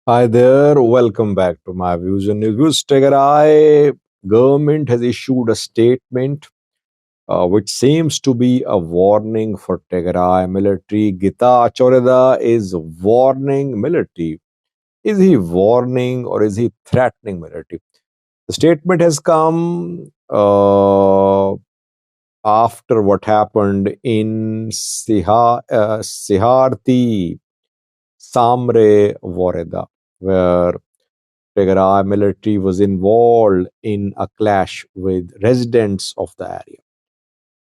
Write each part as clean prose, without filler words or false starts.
Hi there, welcome back to my views and reviews. Tigray government has issued a statement which seems to be a warning for Tigray military. Getachew Reda is warning military. Is he warning or is he threatening military? The statement has come after what happened in Siharti Samre Voreda, where Tigray military was involved in a clash with residents of the area.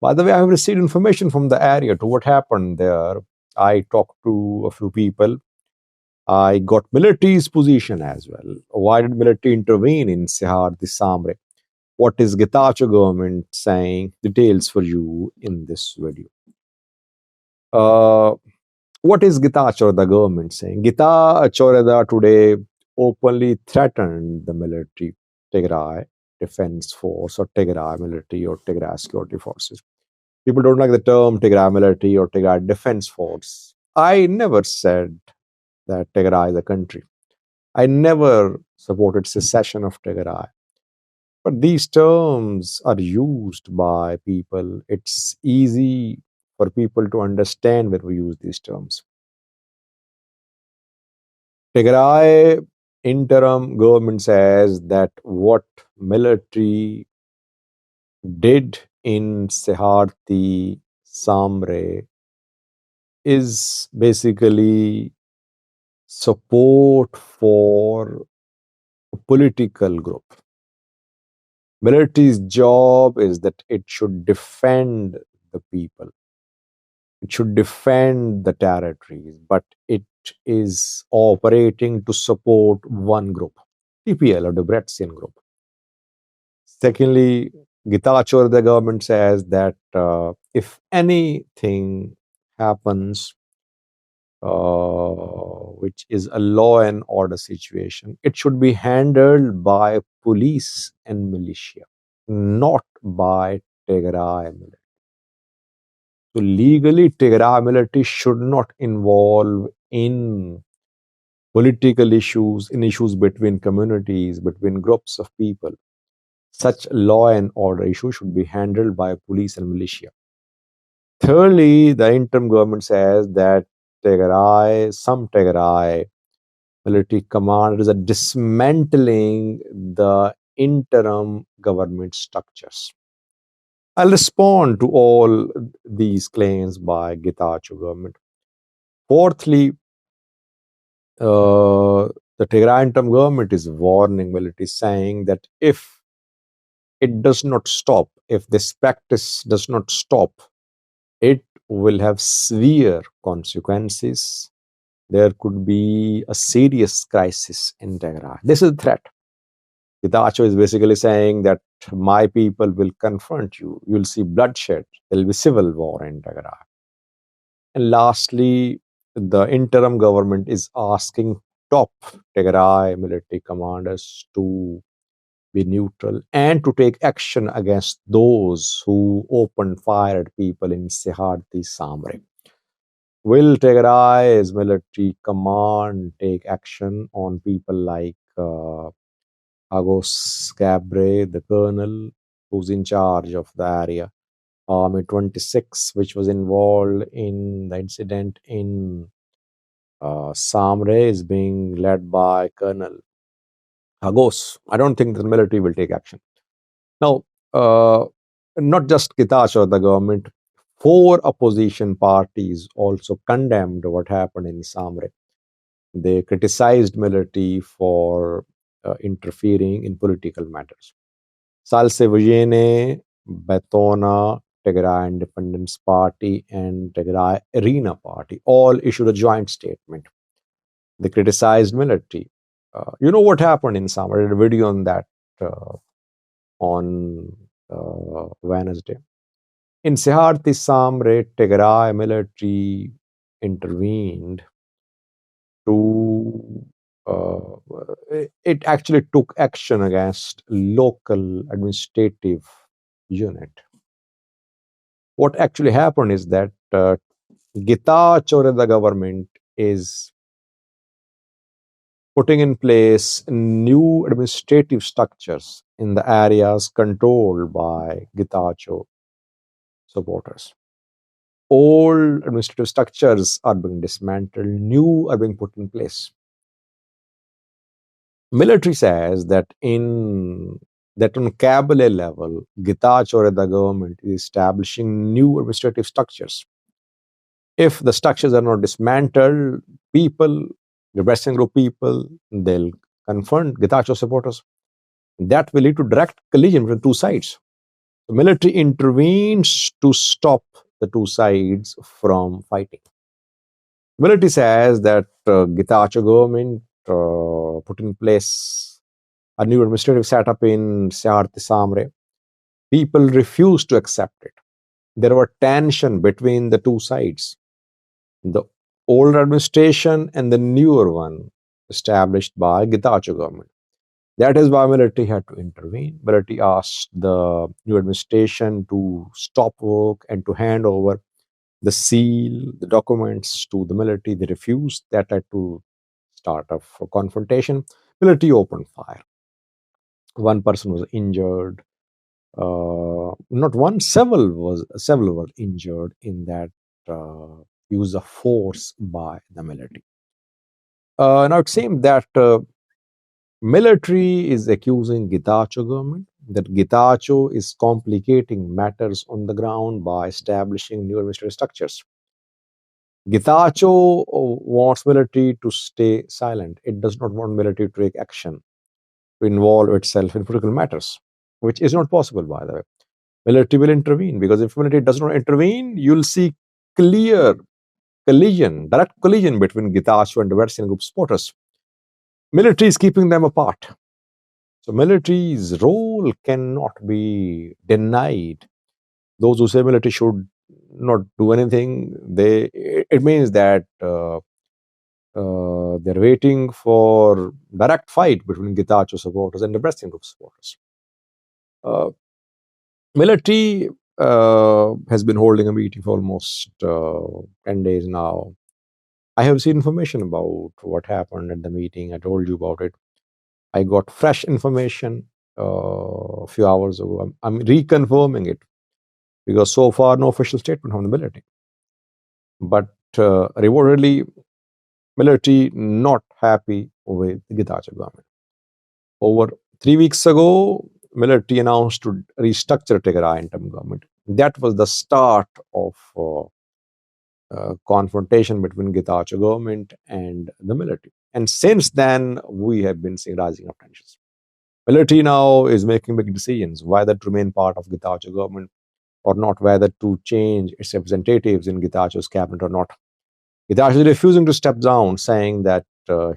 By the way, I have received information from the area to what happened there. I talked to a few people. I got military's position as well. Why did military intervene in Sihar Samre? What is Getachew government saying? Details for you in this video. Uh, what is Getachew, the government saying? Getachew today openly threatened the military, Tigray Defense Force or Tigray military or Tigray security forces. People don't like the term Tigray military or Tigray Defense Force. I never said that Tigray is a country. I never supported secession of Tigray. But these terms are used by people. It's easy for people to understand when we use these terms. Tigray interim government says that what military did in Seharti Samre is basically support for a political group. Military's job is that it should defend the people. It should defend the territories, but it is operating to support one group, TPL or the Debrecen group. Secondly, Getachew, the government says that if anything happens, which is a law and order situation, it should be handled by police and militia, not by Tigray military. So legally, Tigray military should not involve in political issues, in issues between communities, between groups of people. Such law and order issues should be handled by police and militia. Thirdly, the interim government says that some Tigray military commanders are dismantling the interim government structures. I'll respond to all these claims by Getachew government. Fourthly, the Tigray interim government is warning military, saying that if it does not stop, if this practice does not stop, it will have severe consequences. There could be a serious crisis in Tigray. This is a threat. Getachew is basically saying that my people will confront you. You'll see bloodshed. There will be civil war in Tigray. And lastly, the interim government is asking top Tigray military commanders to be neutral and to take action against those who opened fire at people in Seharti Samre. Will Tigray's military command take action on people like Agos Gabre, the colonel who's in charge of the area, Army 26, which was involved in the incident in Samre, is being led by Colonel Agos. I don't think the military will take action. Now, not just Kitash or the government, four opposition parties also condemned what happened in Samre. They criticized military for interfering in political matters. Salse Vujene, Betona, Tigray Independence Party, and Tigray Arena Party all issued a joint statement. They criticized military. You know what happened in Samre? I did a video on that on Wednesday. In Seharti Samre, Tigray military intervened to it actually took action against local administrative unit. What actually happened is that Getachew, the government, is putting in place new administrative structures in the areas controlled by Getachew supporters. Old administrative structures are being dismantled, new are being put in place. Military says that on Kabyle level, Getachew Reda government is establishing new administrative structures. If the structures are not dismantled, people, the Western group people, they'll confront Getachew supporters. That will lead to direct collision between two sides. The military intervenes to stop the two sides from fighting. Military says that Getachew government put in place a new administrative setup in Syar Samre. People refused to accept it. There were tension between the two sides, the old administration and the newer one established by Getachew government. That is why military had to intervene. Military asked the new administration to stop work and to hand over the documents to the military. They refused. That led to start of a confrontation. Military opened fire. One person was injured. Not one, several were injured in that use of force by the military. Now it seems that military is accusing Getachew government that Getachew is complicating matters on the ground by establishing new administrative structures. Getachew wants military to stay silent. It does not want military to take action, to involve itself in political matters, which is not possible, by the way. Military will intervene because if military does not intervene, you'll see clear direct collision between Getachew and the Western group supporters. Military is keeping them apart. So military's role cannot be denied. Those who say military should not do anything, it means that they're waiting for direct fight between Getachew supporters and the Western group supporters. Uh, Military has been holding a meeting for almost 10 days now. I have seen information about what happened at the meeting. I told you about it. I got fresh information a few hours ago. I'm reconfirming it because so far no official statement from the military. But rewardedly, military not happy with the Getachew government. Over 3 weeks ago, military announced to restructure Tigray interim government. That was the start of confrontation between Getachew government and the military. And since then, we have been seeing rising of tensions. Military now is making big decisions whether to remain part of Getachew government or not, whether to change its representatives in Getachew's cabinet or not. Getachew is refusing to step down, saying that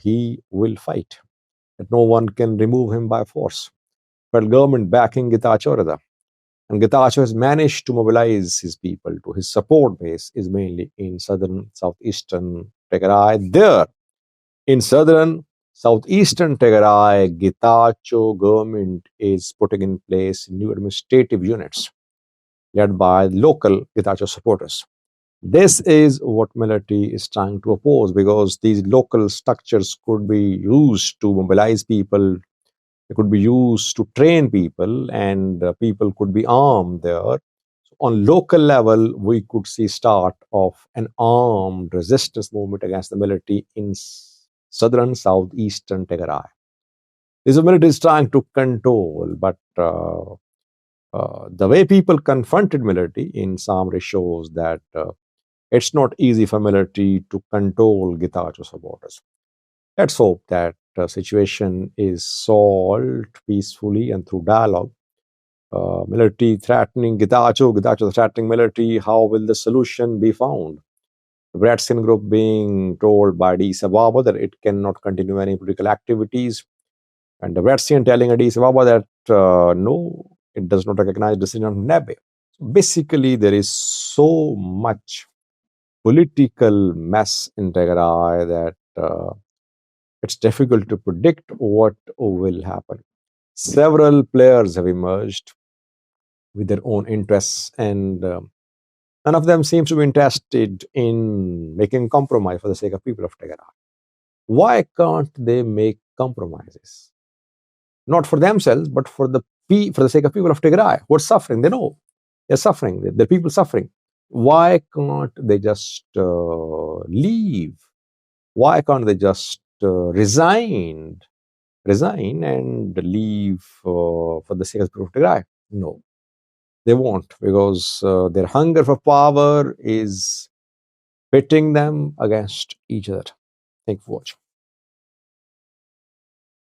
he will fight, that no one can remove him by force. But government backing Getachew Reda. And Getachew has managed to mobilize his people to his support base is mainly in southern, southeastern Tigray. There, in southern, southeastern Tigray, Getachew government is putting in place new administrative units led by local Getachew supporters. This is what military is trying to oppose because these local structures could be used to mobilize people. They could be used to train people, and people could be armed there. So on local level, we could see start of an armed resistance movement against the military in southern, southeastern Tigray. This military is trying to control, but the way people confronted military in Samre shows that it's not easy for military to control Getachew supporters. Let's hope that the situation is solved peacefully and through dialogue. Military threatening Getachew threatening military. How will the solution be found? The Bratskian group being told by Addis Ababa that it cannot continue any political activities, and the Bratskian telling Addis Ababa that no, it does not recognize decision of Nebe. Basically, there is so much political mess in Tigray that it's difficult to predict what will happen. Several players have emerged with their own interests, and none of them seems to be interested in making compromise for the sake of people of Tigray. Why can't they make compromises? Not for themselves, but for for the sake of people of Tigray who are suffering. They know they're suffering. The people suffering. Why can't they just leave? Why can't they just resign and leave for the sake of the people of Tigray? No, they won't, because their hunger for power is pitting them against each other. Thank you for watching.